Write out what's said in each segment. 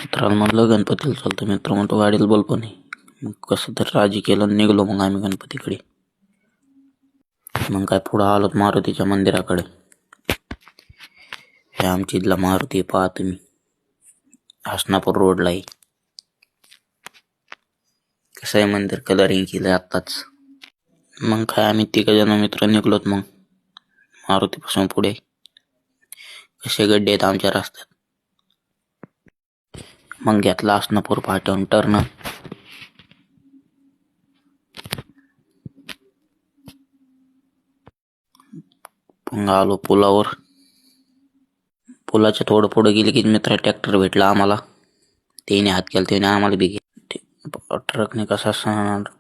मित्राला म्हणलं गणपतीला चालतं. मित्र म्हणतो गाडीला बल्ब नाही. मग कसं तर राजी केलं आणि निघलो मग आम्ही गणपतीकडे. मग काय पुढं आलो मारुतीच्या मंदिराकडे. हे आमची इथला मारुती पहा तुम्ही, हसनापूर रोडला आहे. कसं आहे मंदिर, कलरिंग केलंय आत्ताच. मग काय आम्ही 3 मित्र निघलोत मग मारुतीपासून पुढे. कसे गड्डे आहेत आमच्या रस्त्यात. मग घेतला हसनापूर फाट्यावरून टर्न. मग आलो पुलावर. पुलाच्या थोडं पुढे गेले की मित्र ट्रॅक्टर भेटला आम्हाला. त्याने हात केला, त्याने आम्हाला बी ट्रकने कसा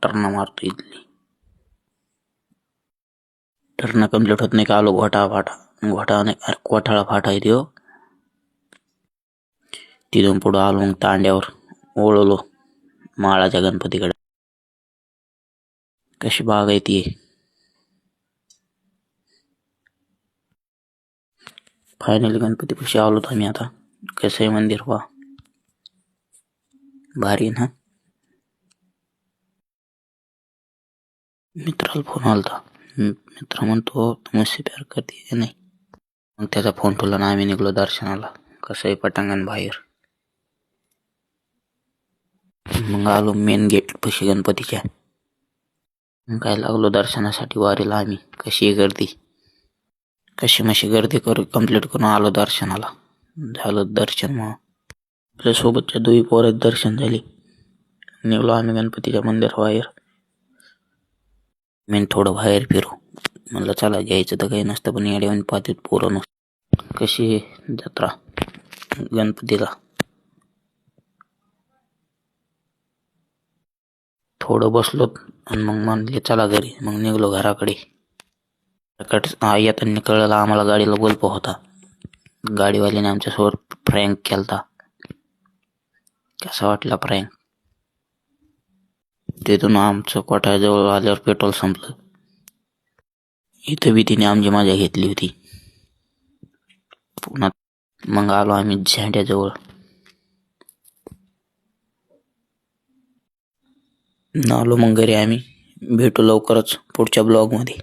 टर्न मारतो. इथली टर्न कम्प्लीट होत नाही का आलो घोटाळा फाटा आहे तो. तिथून पुढं आलो मग तांड्यावर ओळलो माळाच्या गणपतीकडे. कशी बाग आहे ती. फायनली गणपतीपाशी आलोत आम्ही आता. कसं आहे मंदिर पहा, भारी ना. मित्राला फोन आलता. मित्र म्हणतो मुझसे प्यार करती है नाही. मग त्याचा फोन ठेवला ना आम्ही निघलो दर्शनाला. कसं आहे पटांगण बाहेर. मग आलो मेन गेट पशी गणपतीच्या. मग काय लागलो दर्शनासाठी वारीला आम्ही. कशी गर्दी, कशी मशी गर्दी कंप्लीट करून आलो दर्शनाला. झालं दर्शन. मग आपल्या सोबतच्या 2 पोरात दर्शन झाले. निघलो आम्ही गणपतीच्या मंदिर बाहेर. मी थोडं बाहेर फिरू म्हणलं, चला घ्यायचं तर काही नसतं पण येड्यावानी पाहतात पोरं नसतं. कशी जत्रा गणपतीला. थोडं बसलो आणि मग म्हणले चला घरी. मग निघलो घराकडे. येताना कळलं आम्हाला गाडीला बल्ब होता. गाडीवाल्याने आमच्यासोबत प्रँक केलता. कसा वाटला प्रँक. तिथून आमचं कोठाजवळ आल्यावर पेट्रोल संपलं. इथं बी तिने आमची मजा घेतली होती. पुन्हा मग आलो आम्ही झेंड्याजवळ. आलो मग घरी आम्ही. भेटू लवकरच पुढच्या ब्लॉगमध्ये.